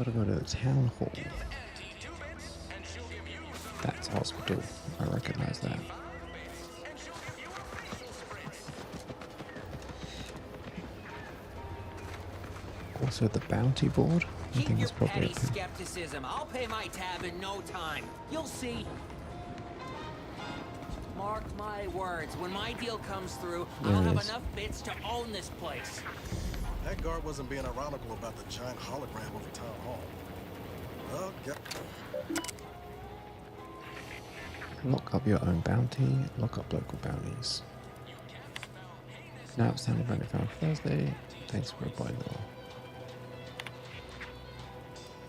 Gotta go to the town hall. That's hospital. I recognize that. Also the bounty board. I think it's probably petty skepticism. I'll pay my tab in no time. You'll see. Mark my words. When my deal comes through, I'll have enough bits to own this place. That guard wasn't being ironical about the giant hologram over town hall. Well, Lock up your own bounty. Lock up local bounties. Now outstanding bounty found Thursday. Thanks for a buy now.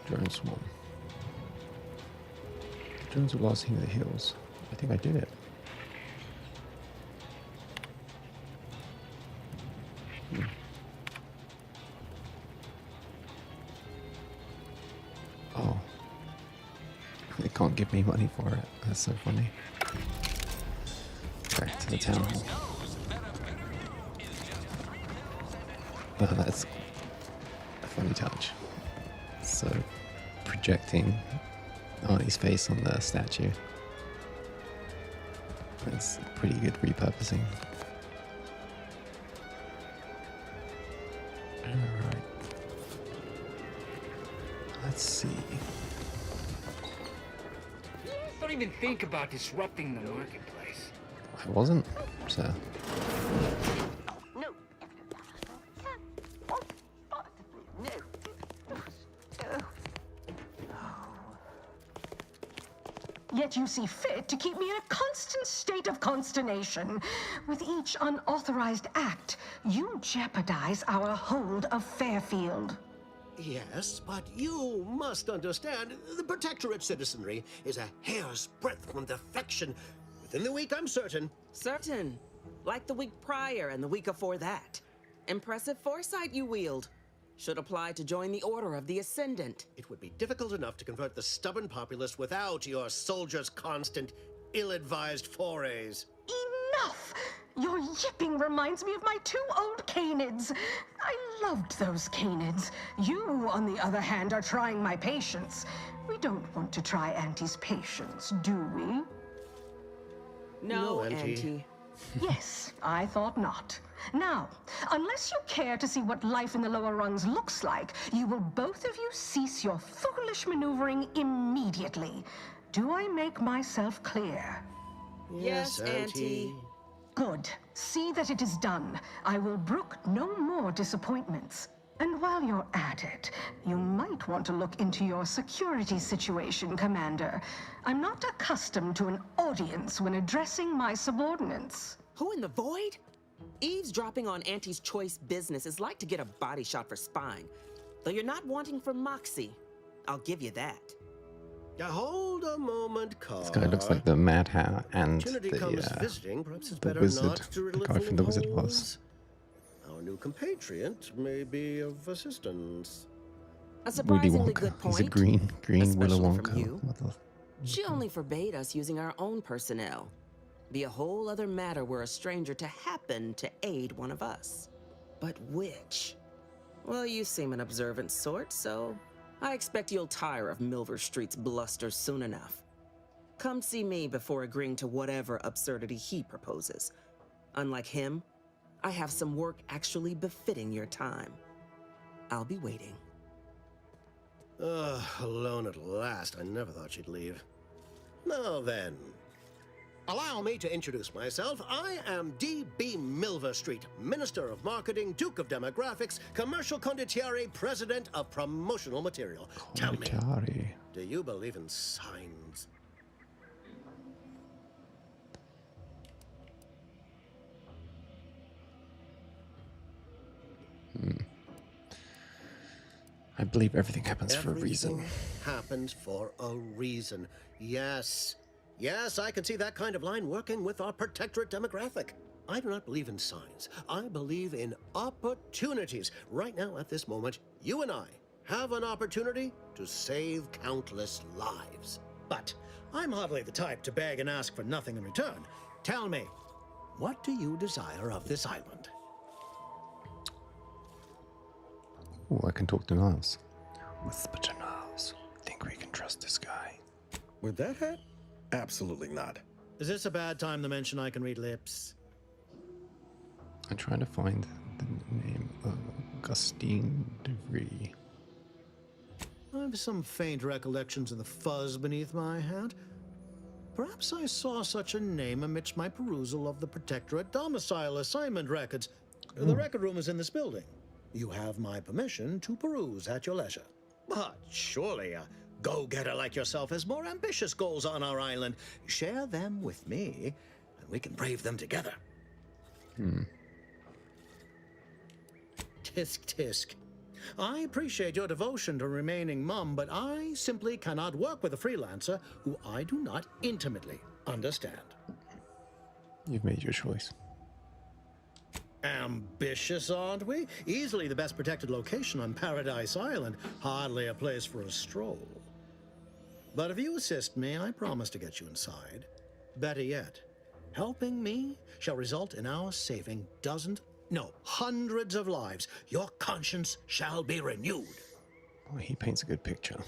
Drone swarm. The drones will last in the hills. I think I did it. Oh. They can't give me money for it. That's so funny. Back to the town hall. Oh, that's a funny touch. So, projecting Arnie's face on the statue. That's pretty good repurposing. Alright. Let's see. Don't even think about disrupting the marketplace. I wasn't, so. Yet you see fit to keep me in a constant state of consternation. With each unauthorized act, you jeopardize our hold of Fairfield. Yes, but you must understand, the Protectorate citizenry is a hair's breadth from defection. Within the week, I'm certain. Certain. Like the week prior and the week before that. Impressive foresight you wield. Should apply to join the Order of the Ascendant. It would be difficult enough to convert the stubborn populace without your soldiers' constant, ill-advised forays. Enough! Your yipping reminds me of my 2 old canids. I loved those canids. You, on the other hand, are trying my patience. We don't want to try Auntie's patience, do we? No, Auntie. Yes, I thought not. Now, unless you care to see what life in the lower rungs looks like, you will both of you cease your foolish maneuvering immediately. Do I make myself clear? Yes, Auntie. Good. See that it is done. I will brook no more disappointments. And while you're at it, you might want to look into your security situation, Commander. I'm not accustomed to an audience when addressing my subordinates. Who in the void? Eavesdropping on Auntie's choice business is like to get a body shot for spying. Though you're not wanting for moxie. I'll give you that. Hold a moment, Carr. This guy looks like the Mad Hatter and Visiting, perhaps it's the better wizard. not to The guy from the Wizard of Oz. Our new compatriot may be of assistance. A Willy surprisingly Wonka. good point. He's a green Willy especially from Wonka. you. What the- She only forbade us using our own personnel. Be a whole other matter were a stranger to happen to aid one of us. But which? Well, you seem an observant sort, so I expect you'll tire of Milver Street's bluster soon enough. Come see me before agreeing to whatever absurdity he proposes. Unlike him, I have some work actually befitting your time. I'll be waiting. Alone at last. I never thought she'd leave. Now then, allow me to introduce myself. I am D.B. Milver Street, Minister of Marketing, Duke of Demographics, Commercial Condottiere, President of Promotional Material. Tell me, Atari. do you believe in signs? I believe everything happens for a Everything reason. happens for a reason. Yes. Yes, I can see that kind of line working with our protectorate demographic. I do not believe in signs. I believe in opportunities. Right now, at this moment, you and I have an opportunity to save countless lives. But I'm hardly the type to beg and ask for nothing in return. Tell me, what do you desire of this island? Oh, I can talk to Niles. Whisper to Niles. think we can trust this guy. With that hat? Absolutely not. Is this a bad time to mention I can read lips? I'm trying to find the name of Augustine de Vries. I have some faint recollections of the fuzz beneath my hat. Perhaps I saw such a name amidst my perusal of the Protectorate domicile assignment records. The record room is in this building. You have my permission to peruse at your leisure. But surely a go-getter like yourself has more ambitious goals on our island. Share them with me, and we can brave them together. Tisk tisk. I appreciate your devotion to remaining mum, but I simply cannot work with a freelancer who I do not intimately understand. You've made your choice. Ambitious, aren't we? Easily the best protected location on Paradise Island. Hardly a place for a stroll. But if you assist me, I promise to get you inside. Better yet, helping me shall result in our saving hundreds of lives. Your conscience shall be renewed. Well, he paints a good picture.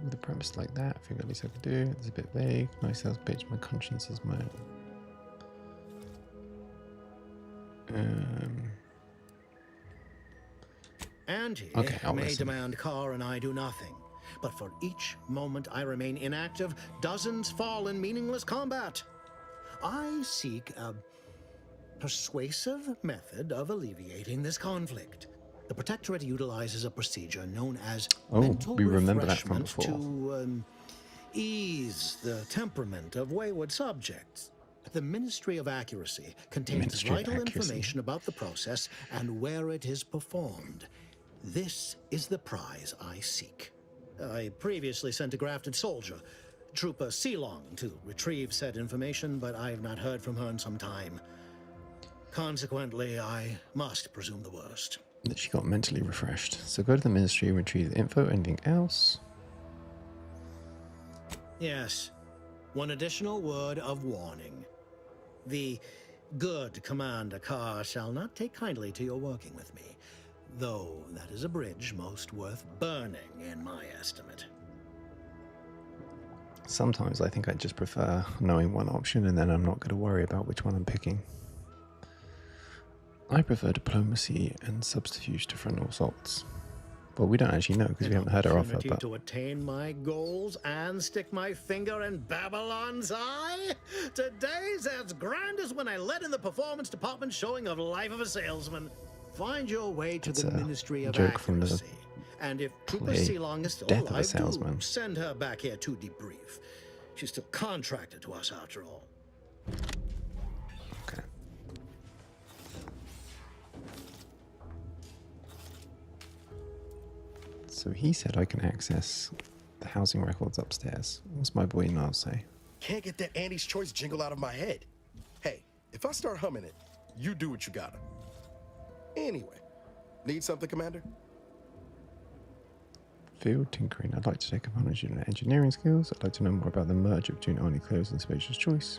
With a premise like that, I think at least I could do. It's a bit vague. Nice sales pitch. My conscience is my And he Okay, may listen. demand car and I do nothing. But for each moment I remain inactive, dozens fall in meaningless combat. I seek a persuasive method of alleviating this conflict. The Protectorate utilizes a procedure known as mental we remember that from refreshment before. to ease the temperament of wayward subjects. The Ministry of Accuracy contains Ministry of vital Accuracy. information about the process and where it is performed. This is the prize I seek. I previously sent a grafted soldier, Trooper Ceylon, to retrieve said information, but I have not heard from her in some time. Consequently, I must presume the worst. That she got mentally refreshed. So go to the ministry and retrieve the info. Anything else? Yes, one additional word of warning. The good Commander Carr shall not take kindly to your working with me, though that is a bridge most worth burning in my estimate. Sometimes I think I just prefer knowing one option and then I'm not going to worry about which one I'm picking. I prefer diplomacy and subterfuge to frontal assaults. Well, we don't actually know because we haven't heard her offer, Opportunity but to attain my goals and stick my finger in Babylon's eye? Today's as grand as when I led in the performance department showing of Life of a Salesman. Find your way to It's the a Ministry of joke from the Accuracy. And if Trooper play Ceylon is still Death of a alive, Salesman. do send her back here to debrief. She's still contracted to us after all. okay. So he said I can access the housing records upstairs. What's my boy Niles say? Can't get that Andy's Choice jingle out of my head. Hey, if I start humming it, you do what you gotta. Anyway, need something, Commander? Field tinkering. I'd like to take advantage of your engineering skills. I'd like to know more about the merger between Only Clothes and Spacious Choice.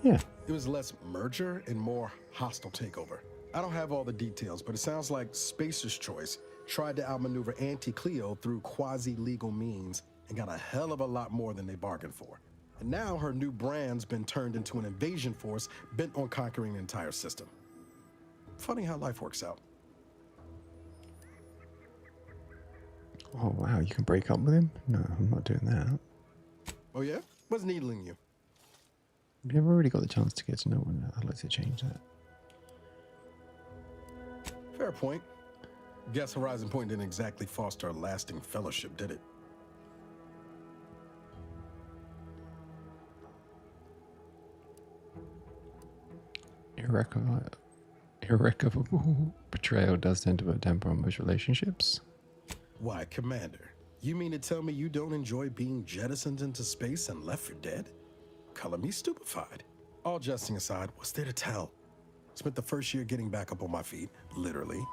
Yeah. It was less merger and more hostile takeover. I don't have all the details, but it sounds like Spacer's Choice tried to outmaneuver Auntie-Cleo through quasi-legal means and got a hell of a lot more than they bargained for. And now her new brand's been turned into an invasion force bent on conquering the entire system. Funny how life works out. Oh, wow. You can break up with him? No, I'm not doing that. Oh yeah? What's needling you? You've already got the chance to get to know one. I'd like to change that. Fair point. Guess Horizon Point didn't exactly foster a lasting fellowship, did it? Irrecoverable betrayal does tend to put a damper on most relationships. Why, Commander, you mean to tell me you don't enjoy being jettisoned into space and left for dead? Color me stupefied. All jesting aside, what's there to tell? Spent the first year getting back up on my feet, literally.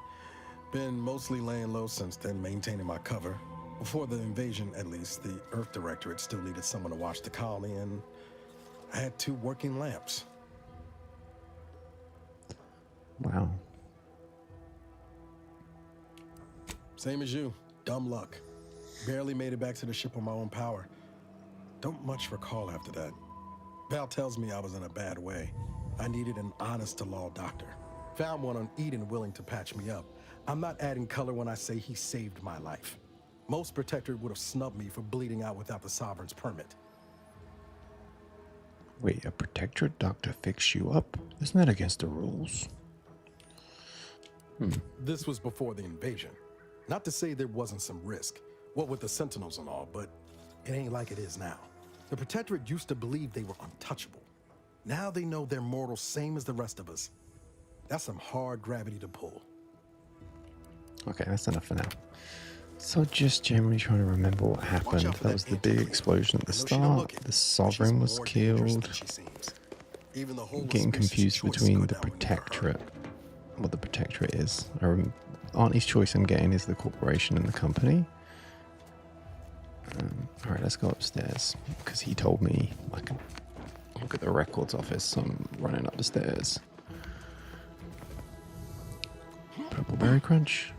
Been mostly laying low since then, maintaining my cover. Before the invasion, at least, the Earth Directorate still needed someone to watch the colony, and I had 2 working lamps. Wow. Same as you. Dumb luck. Barely made it back to the ship on my own power. Don't much recall after that. Val tells me I was in a bad way. I needed an honest-to-law doctor. Found one on Eden willing to patch me up. I'm not adding color when I say he saved my life. Most Protectorate would have snubbed me for bleeding out without the Sovereign's permit. Wait, a Protectorate doctor fixed you up? Isn't that against the rules? This was before the invasion. Not to say there wasn't some risk, what with the Sentinels and all, but it ain't like it is now. The Protectorate used to believe they were untouchable. Now they know they're mortal same as the rest of us. That's some hard gravity to pull. Okay, that's enough for now. So just generally trying to remember what happened. That was the big explosion at the start. The Sovereign was killed. Getting confused between the Protectorate, what the Protectorate is. Auntie's choice I'm getting is the corporation and the company. Alright, let's go upstairs, because he told me I can look at the records office, so I'm running up the stairs. Purple Berry Crunch.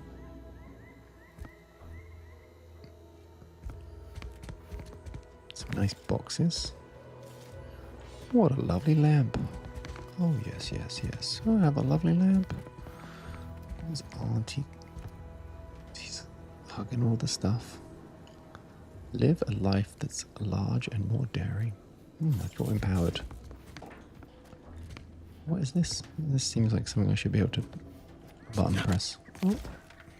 Some nice boxes. What a lovely lamp. Oh yes, yes, yes. Oh, I have a lovely lamp. There's Auntie. She's hugging all the stuff. Live a life that's large and more daring. I feel empowered. What is this? This seems like something I should be able to button press. Oh,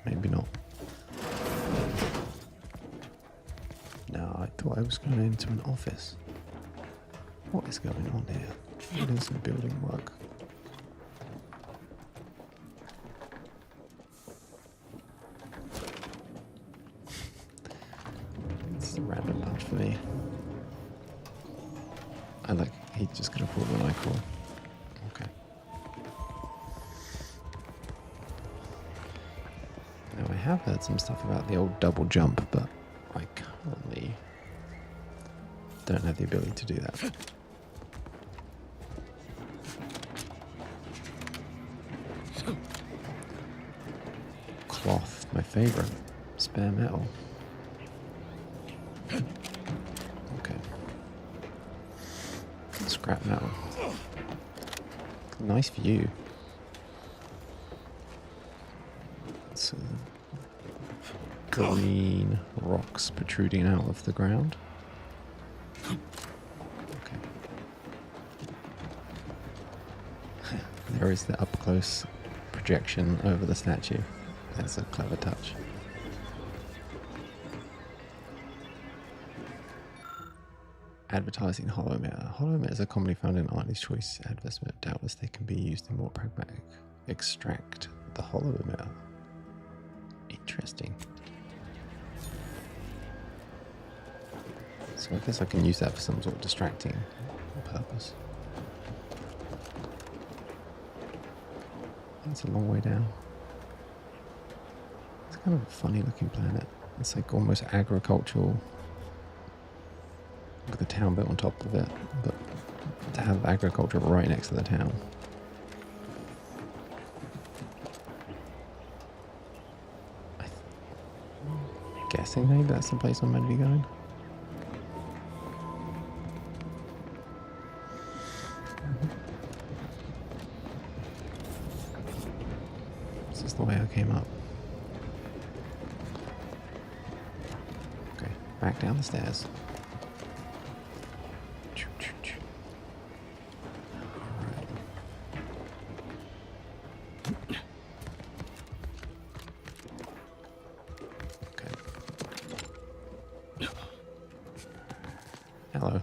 maybe not. No, I thought I was going into an office. What is going on here? What is the building work? It's a random laugh for me. He's just gonna pull when I call. Okay. Now I have heard some stuff about the old double jump, but I currently don't have the ability to do that. Cloth, my favorite. Spare metal. Okay. Scrap metal. Nice view. It's green rocks protruding out of the ground. Okay. There is the up close projection over the statue. That's a clever touch. Advertising Holometer. Holometer is a commonly found in Auntie's Choice advertisement. Doubtless they can be used in more pragmatic. Extract the Holometer. Interesting. So I guess I can use that for some sort of distracting purpose. That's a long way down. It's kind of a funny looking planet. It's like almost agricultural. With the town built on top of it, but to have agriculture right next to the town. I'm guessing maybe that's the place I'm meant to be going. This is the way I came up. Okay, back down the stairs. Hello.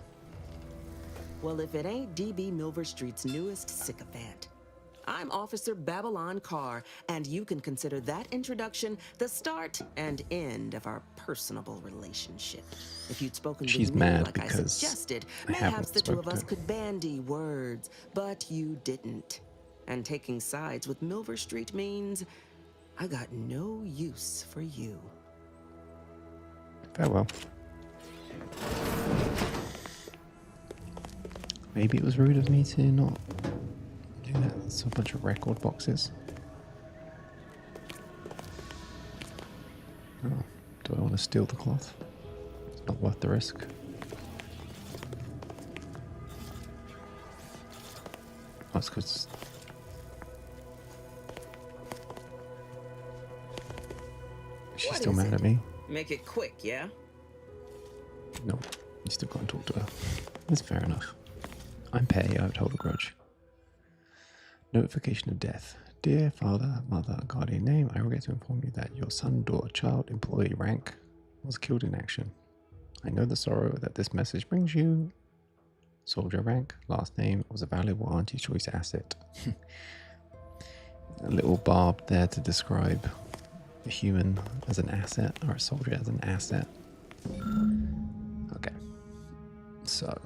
Well, if it ain't DB Milver Street's newest sycophant. I'm Officer Babylon Carr, and you can consider that introduction the start and end of our personable relationship. If you'd spoken She's with me mad like I because suggested, I haven't perhaps the two of spoken us to could bandy words, but you didn't. And taking sides with Milver Street means I got no use for you. Farewell. Maybe it was rude of me to not do that. It's a bunch of record boxes. Oh, do I want to steal the cloth. It's not worth the risk. That's because she's What still is mad it? at me. Make it quick, yeah? No, you still can't talk to her. That's fair enough. I'm petty, I would hold a grudge. Notification of death. Dear father, mother, guardian name, I regret to inform you that your son, daughter, child, employee, rank was killed in action. I know the sorrow that this message brings you. Soldier rank, last name, was a valuable anti-choice asset. A little barb there to describe a human as an asset or a soldier as an asset. Okay. So.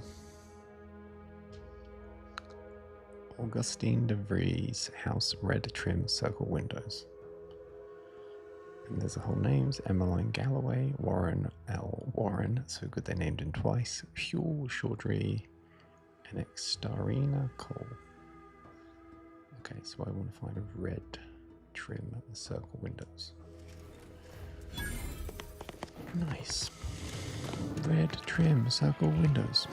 Augustine de Vries house, red trim circle windows. And there's the whole names: Emmeline Galloway, Warren L. Warren, so good they named him twice, Huel Chaudry, and Extarina Cole. Okay, so I want to find a red trim circle windows. Nice. Red trim circle windows.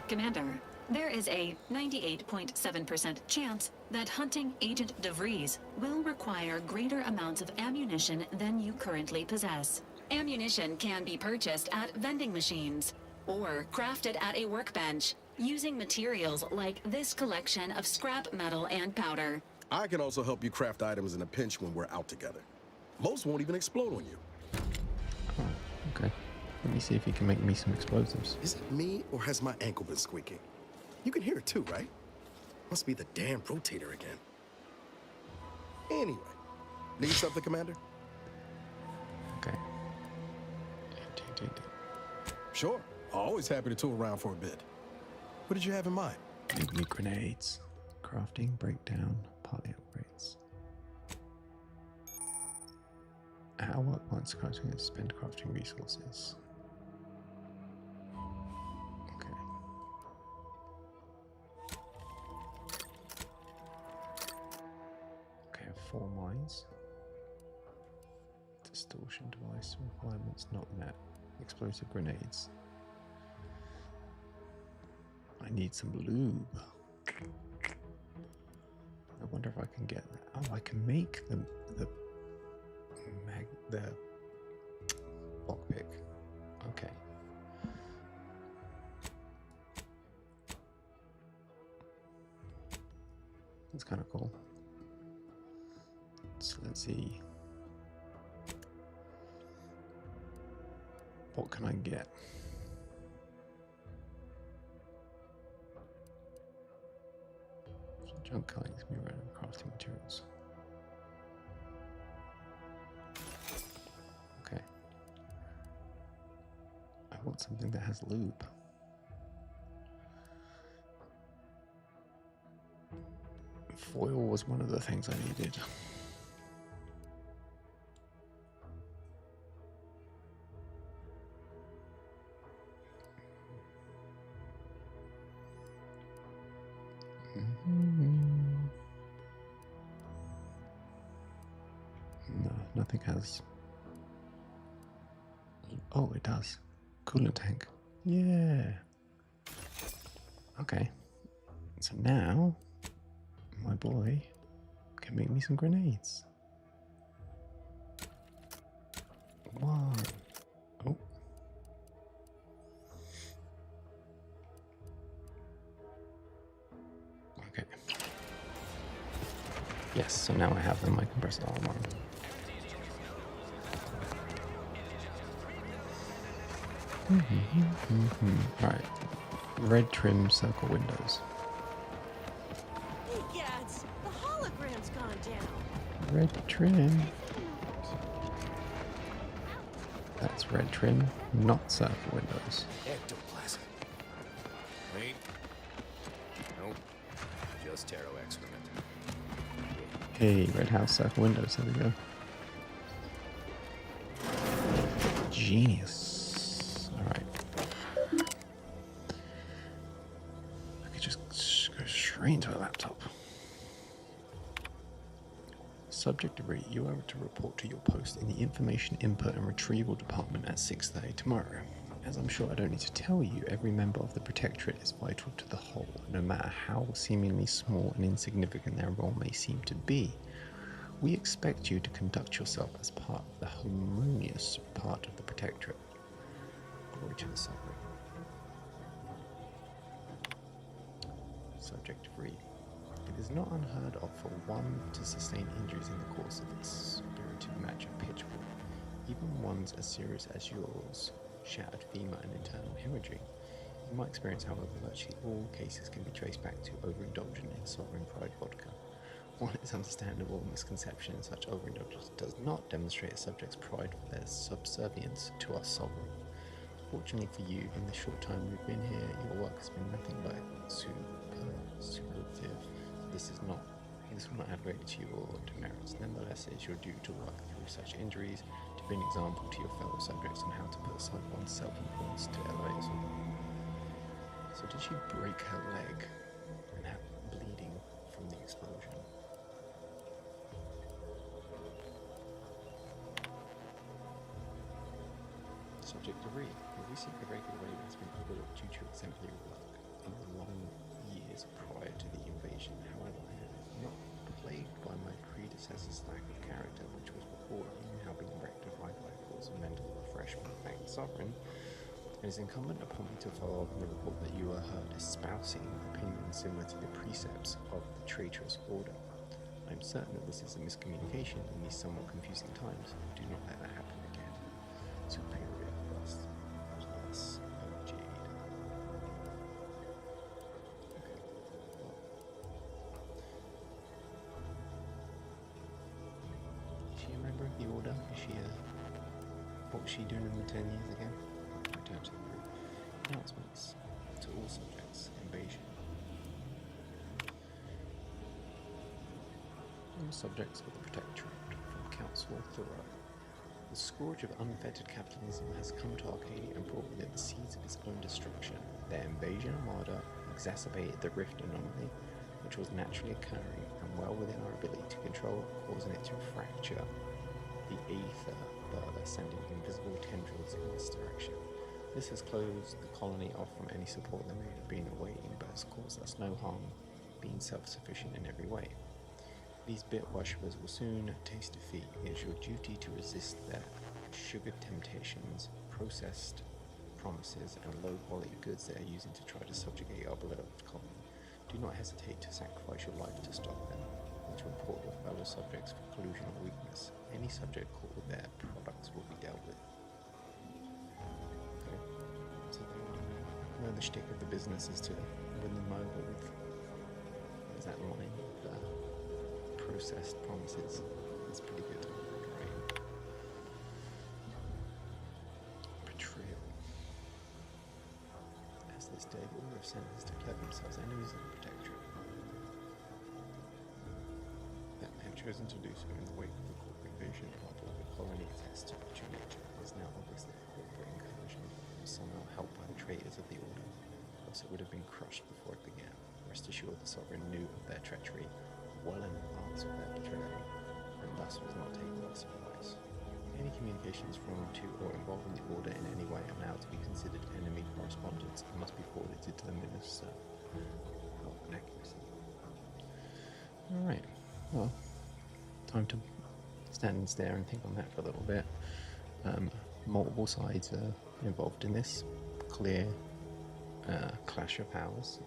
Commander, there is a 98.7% chance that hunting Agent DeVries will require greater amounts of ammunition than you currently possess. Ammunition can be purchased at vending machines or crafted at a workbench using materials like this collection of scrap metal and powder. I can also help you craft items in a pinch when we're out together. Most won't even explode on you. Oh, okay. Let me see if he can make me some explosives. Is it me, or has my ankle been squeaking? You can hear it too, right? Must be the damn rotator again. Anyway, need something, Commander? Okay. Sure. Always happy to tool around for a bit. What did you have in mind? New grenades. Crafting, breakdown, party upgrades. How work once crafting and spend crafting resources. Okay. Okay, 4 mines. Distortion device requirements not met. Explosive grenades. I need some lube. I wonder if I can get that. Oh, I can make the lockpick. Okay. That's kind of cool. So let's see. What can I get? Junk collecting can be run crafting materials. Okay. I want something that has lube. Foil was one of the things I needed. No, nothing has. Oh, it does. Coolant tank. Yeah. Okay. So now, my boy can make me some grenades. 1. Oh. Okay. Yes, so now I have them. I can press it all on. Right. Red trim circle windows. Hey, Gads, the hologram's gone down. Red trim. That's red trim, not circle windows. Ectoplasm. Wait. Nope. Just tarot excrement. Hey, red house circle windows. There we go. Genius. All right. I could just go straight into a laptop. Subject Degree, you are to report to your post in the Information Input and Retrieval Department at 6:30 tomorrow. As I'm sure I don't need to tell you, every member of the Protectorate is vital to the whole, no matter how seemingly small and insignificant their role may seem to be. We expect you to conduct yourself as part of the harmonious part of the Protectorate. Glory to the Sovereign. Subject to read. It is not unheard of for one to sustain injuries in the course of its spirited match of pitchball, even ones as serious as yours, shattered femur and internal hemorrhaging. In my experience, however, virtually all cases can be traced back to overindulgence in Sovereign Pride vodka. While it is understandable, misconception in such overindulgence does not demonstrate a subject's pride for their subservience to our sovereign. Fortunately for you, in the short time we've been here, your work has been nothing but superlative. This will not add greatly to your demerits. Nevertheless, it is your duty to work through such injuries, to be an example to your fellow subjects on how to put aside one's self-importance to elevate us all. So did she break her leg and have bleeding from the explosion? Subject to read. The recent irregular rating has been overlooked due to exemplary work in the long years prior to the invasion. However, I am not plagued by my predecessor's lack of character, which was before him, now being rectified by a course of mental refreshment. Thank the Sovereign. It is incumbent upon me to follow up on the report that you are heard espousing opinions similar to the precepts of the traitorous order. I am certain that this is a miscommunication in these somewhat confusing times. Do not let that happen again. Superior first. Plus, Jade. Okay. Well. Is she a member of the order? Is she a... What was she doing in the 10 years again? Return to the group. Announcements to all subjects. Invasion. All subjects of the Protectorate from Council Thoreau. The scourge of unfettered capitalism has come to Arcadia and brought with it the seeds of its own destruction. Their invasion armada exacerbated the rift anomaly, which was naturally occurring and well within our ability to control, causing it to fracture the aether further, sending invisible tendrils in this direction. This has closed the colony off from any support that may have been awaiting, but has caused us no harm, being self-sufficient in every way. These bit worshippers will soon taste defeat. It is your duty to resist their sugared temptations, processed promises, and low-quality goods they are using to try to subjugate our beloved colony. Do not hesitate to sacrifice your life to stop them, and to report your fellow subjects for collusion or weakness. Any subject caught with their products will be dealt with. Okay, so they know the shtick of the business is to win them over with, what is that line? Processed promises. That's pretty good. Right. Betrayal. As this day, the Order of Senators declared themselves enemies of the Protectorate. That they have chosen to do so in the wake of the corporate invasion of the colony attests to true nature. It is now obvious that the corporate incursion was somehow helped by the traitors of the Order, else it would have been crushed before it began. Rest assured, the Sovereign knew of their treachery well in advance of their betrayal, and thus was not taken by surprise. Any communications from, to, or involving the Order in any way are now to be considered enemy correspondence and must be forwarded to the Minister of Accuracy. Alright, well, time to stand and stare and think on that for a little bit. Multiple sides are involved in this. Clear clash of powers.